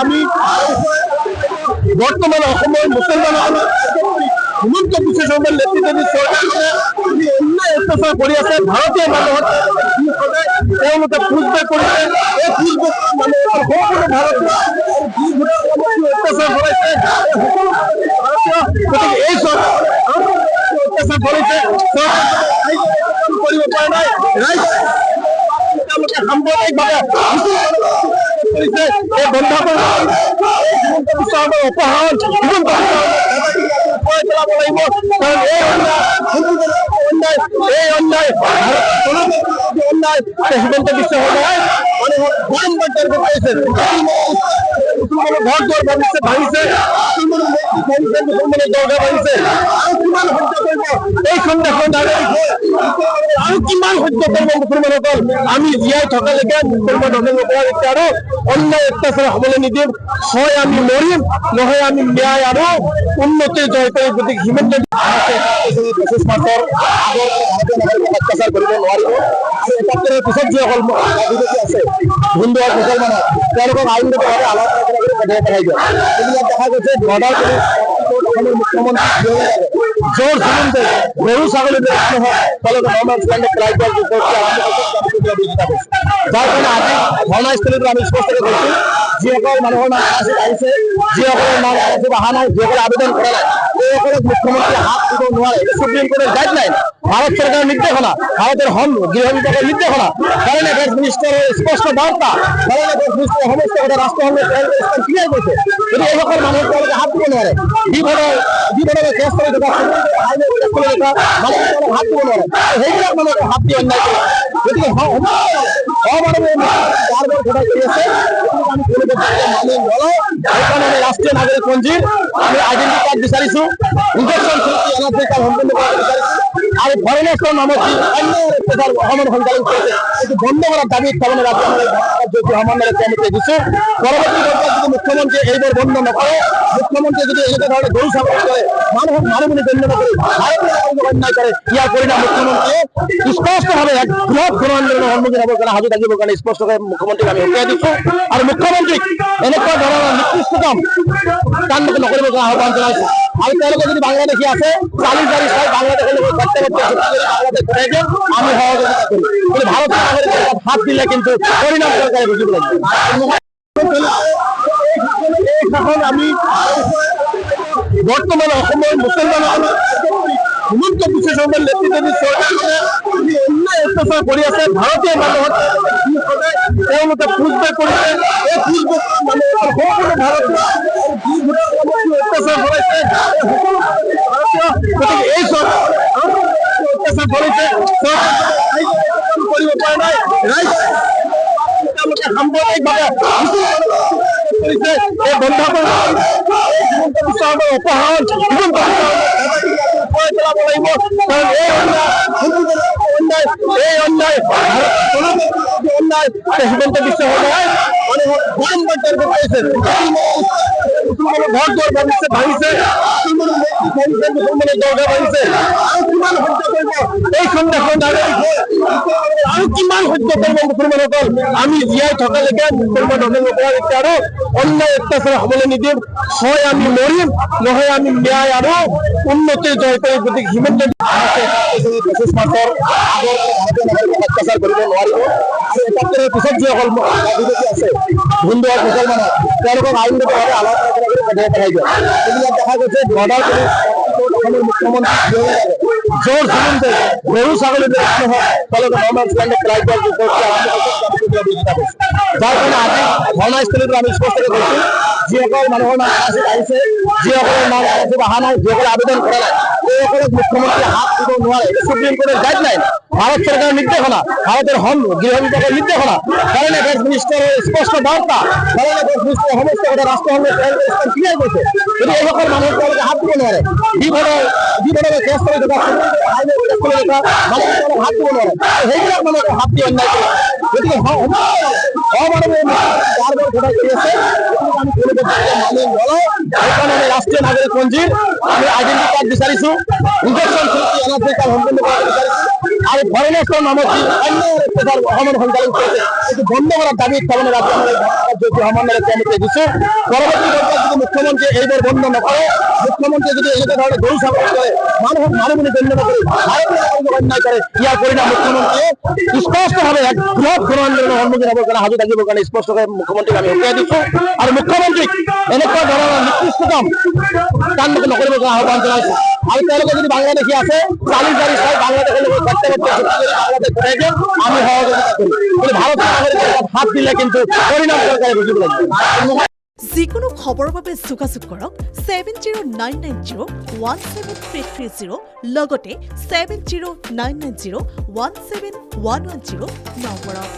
আমি বৰ্তমানে মুসলমান হিমন্ত বিশ্ব শৰ্মাৰ নেতৃত্বাধীন চৰকাৰে অন্যায় অত্যাচাৰ কৰি আছে। ভাৰতীয় মানুহক তেওঁলোকে পুজবেক কৰিছে। এই পুজবেক মানুহৰ সম্পূৰ্ণ ভাৰতীয় অত্যাচাৰ কৰাইছে। গতিকে এই অত্যাচাৰ কৰিছে কৰিব পৰা নাই। তেওঁলোকে সাম্প্ৰদায়িকভাৱে কৰিছে। এই বন্ধ কৰিব হিমন্ত বিশ্ব শৰ্মাৰ অপহৰণ হিমন্ত পেলাব লাগিব। কাৰণ এই অন্যায় হিমন্ত বিশ্ব শৰ্মাই মানুহক বাৰম্বাৰ টাৰ্গেট কৰিছে। মুছলমানৰ ঘৰ দুৱাৰ ভাঙিছে, মুছলমানৰ দৰগাহ ভাঙিছে। আৰু কিমান সহ্য কৰিব এইখন দেশৰ নাগৰিক আৰু কিমান সহ্য কৰিব মুছলমানসকল? আমি জীয়াই থকালৈকে মুছলমান অপৰাধীক আৰু অন্যায় অত্যাচাৰ হ'বলৈ নিদিম। হয় আমি মৰিম, নহয় আমি ন্যায় আৰু উন্নতিৰ জয় কৰিম। গতিকে হিমন্ত অত্যাচাৰ কৰিব নোৱাৰিব। আৰু একাত্তৰৰ পিছত যিসকল আছে হিন্দু আৰু মুছলমানৰ তেওঁলোকক আইনগতভাৱে আলোচনা কৰি পঠাই দিয়ে। এইবিলাক দেখা গৈছে বৰ্ডাৰ অসমৰ মুখ্যমন্ত্ৰী জোৰ জুলুমতে গৰু ছাগলী পেলাই দিয়াৰ যাৰ কাৰণে আজি ধৰ্ণাস্থলীটো আমি স্পষ্টকৈ কৈছোঁ, যিসকল মানুহৰ নাম আহিছে, যিসকলৰ নাম অহা নাই, যিসকলে আবেদন কৰা নাই, এইসকলক মুখ্যমন্ত্ৰীয়ে হাত দিব নোৱাৰে। সুপ্ৰিম কোৰ্টেৰ গাইডলাইন, ভারত সরকারের নির্দেশনা, ভারতের গৃহ বিভাগের নির্দেশনা, ফরেন অ্যাফেয়ার্স মিনিস্টারের স্পষ্ট বার্তা, ফরেন অ্যাফেয়ার্স মিনিস্টার সমস্ত কথা রাষ্ট্রসংঘের ক্লিয়ার করছে। যদি এই সকল মানুষকে হাত দিব নোৱাৰে, বিভাগে কেছ কৰি থকা হাত দিব নোৱাৰে, সেইবিলাক মানুহকে হাত দি অন্যায় কৰে। গতিকে অমানৱীয় কাৰ্যৰ ঘটাই কৰি আছে। আমি মানি নলওঁ। সেইকাৰণে আমি ৰাষ্ট্ৰীয় নাগৰিকপঞ্জীৰ আমি আইডেন্টি কাৰ্ড বিচাৰিছোঁ, ইনজেকশ্যন এনাৰ্জি কাৰ্ড সম্পূৰ্ণ কৰিব বিচাৰিছোঁ। আৰু ফৰেনাৰ্ছৰ নামত যি অন্যায় অত্যাচাৰ অসমৰ সঞ্চালন কৰিছে এইটো বন্ধ কৰাৰ দাবীত তাৰমানে ৰাজ্য সমন্বয় কমিটিয়ে দিছোঁ। পৰৱৰ্তী পৰ্যায়ত যদি মুখ্যমন্ত্ৰীয়ে এইবোৰ বন্ধ নকৰে, মুখ্যমন্ত্ৰীয়ে যদি এনেকুৱা ধৰণে গৰু ছাগলী কৰে, মানুহক মানুহ বুলি গণ্য নকৰি ভাৰতীয় অন্যায় কৰে, ইয়াৰ পৰিণাম মুখ্যমন্ত্ৰীয়ে স্পষ্টভাৱে এক বৃহৎ গণ আন্দোলনৰ সন্মুখীন হ'বৰ কাৰণে সাজু থাকিবৰ কাৰণে স্পষ্টকৈ মুখ্যমন্ত্ৰীক আমি সকীয়াই দিছোঁ। আৰু মুখ্যমন্ত্ৰীক এনেকুৱা ধৰণৰ নিকৃষ্ট কাম কাম নকৰিবৰ কাৰণে আহ্বান জনাইছোঁ। আৰু তেওঁলোকে যদি বাংলাদেশী আছে চালি জাৰি চাই বাংলাদেশৰ লগত বাংলাদেশ পঠাই দিয়ক, আমি সহযোগিতা কৰিম। কিন্তু ভাৰতীয় নাগৰিকৰ হাত দিলে কিন্তু পৰিণাম চৰকাৰে বুজিব লাগিব। আমি বৰ্তমানে অসমৰ মুছলমান হিমন্ত বিশ্ব শৰ্মাৰ নেতৃত্বাধীন চৰকাৰে অন্যায় অত্যাচাৰ কৰি আছে। ভাৰতীয় মানুহক তেওঁলোকে পুজবেক কৰিছে। এই পুজবেক মানুহৰ সম্পূৰ্ণ ভাৰতীয় অত্যাচাৰ কৰাইছে। গতিকে এই অত্যাচাৰ কৰিছে কৰিব পৰা নাই। তেওঁলোকে সাম্প্ৰদায়িকভাৱে কৰিছে। এই বন্ধ কৰিব হিমন্ত বিশ্ব শৰ্মাৰ অপহৰণ হিমন্ত পেলাব লাগিব। কাৰণ এই অন্যায় হিমন্ত বিশ্ব শৰ্মাই মানুহক বাৰম্বাৰ টাৰ্গেট কৰিছে। মুছলমানৰ ঘৰ দুৱাৰ ভাঙিছে, মুছলমানৰ দৰগাহ ভাঙিছে। আৰু কিমান সহ্য কৰিব এইখন দেশৰ নাগৰিক আৰু কিমান সহ্য কৰিব মুছলমানসকল? আমি জীয়াই থকালৈকে মুছলমান অপৰাধীক আৰু অন্যায় অত্যাচাৰ হ'বলৈ নিদিম। হয় আমি মৰিম, নহয় আমি ন্যায় আৰু উন্নতিৰ জয় কৰিম। গতিকে হিমন্ত অত্যাচাৰ কৰিব নোৱাৰিব। আৰু একাত্তৰৰ পিছত যিসকল আছে হিন্দু আৰু মুছলমানৰ তেওঁলোকক আইনগতভাৱে আলোচনা কৰি পঠাই দিয়ে। এইবিলাক দেখা গৈছে বৰ্ডাৰ অসমৰ মুখ্যমন্ত্ৰী জোৰ জুলুমতে গৰু ছাগলী পেলাই দিয়াৰ যাৰ কাৰণে আজি ধৰ্ণাস্থলীটো আমি স্পষ্টকৈ কৈছোঁ, যিসকল মানুহৰ নাম আহিছে, যিসকলৰ নাম অহা নাই, যিসকলে আবেদন কৰা নাই, এইসকলক মুখ্যমন্ত্ৰীয়ে হাত দিব নোৱাৰে। সুপ্ৰিম কোৰ্টেৰ গাইডলাইন, ভারত সরকারের নির্দেশনা, ভারতের গৃহ বিভাগের নির্দেশনা, ফরেন অ্যাফেয়ার্স মিনিস্টারের স্পষ্ট বার্তা, ফরেন অ্যাফেয়ার্স মিনিস্টার সমস্ত কথা রাষ্ট্রসংঘের ক্লিয়ার করছে। যদি এই সকল মানুষকে হাত দিব নোৱাৰে, বিভাগে কেছ কৰি থকা হাত দিব নোৱাৰে, সেইবিলাক মানুহকে হাত দি অন্যায় কৰে। গতিকে অমানৱীয় কাৰ্যৰ ঘটাই কৰি আছে। আমি কোনো পদ্ধতিতে মানি নলওঁ সেইকাৰণে আমি ৰাষ্ট্ৰীয় নাগৰিক পঞ্জীৰ আমি আইডেন্টি কাৰ্ড বিচাৰিছো ইনজেকশ্যন ফ্ৰী এনাৰ্জি কাৰ্ড সম্পূৰ্ণ কৰিব বিচাৰিছো আৰু ভৰণেশ্বৰ নামত যি অন্য অত্যাচাৰ অসমৰ সঞ্চালন কৰিছে এইটো বন্ধ কৰাৰ দাবীত তাৰমানে ৰাজ্য কাৰ্যসূচী সমন্বয় কমিটিয়ে দিছো পৰৱৰ্তী পৰ্যায়ত যদি মুখ্যমন্ত্ৰীয়ে এইবোৰ বন্ধ নকৰে মুখ্যমন্ত্ৰীয়ে যদি এনেকুৱা ধৰণে গৰু ছাগলী কৰে মানুহক মানুহ বুলি গণ্য নকৰি ভাৰতীয় নাগৰিকক অন্যায় কৰে ইয়াৰ পৰিণাম মুখ্যমন্ত্ৰীয়ে স্পষ্টভাৱে এক বৃহৎ গণ আন্দোলনৰ সন্মুখীন হ'বৰ কাৰণে সাজু থাকিবৰ কাৰণে স্পষ্টকৈ মুখ্যমন্ত্ৰীক আমি সকীয়াই দিছো আৰু মুখ্যমন্ত্ৰীক এনেকুৱা ধৰণৰ নিকৃষ্টতম কাম নকৰিবৰ কাৰণে আহ্বান জনাইছো আৰু তেওঁলোকে যদি বাংলাদেশী আছে চালি জাৰি চাই বাংলাদেশৰ লগত বাংলাদেশ ঘূৰাই দিয়ে আমি সহযোগিতা কৰিম কিন্তু ভাৰতীয় নাগৰিকৰ হাত দিলে কিন্তু পৰিণাম চৰকাৰে বুজিব লাগিব যিকোনো খবৰৰ বাবে যোগাযোগ কৰক 7099017330 লগতে 7099017110 নম্বৰত।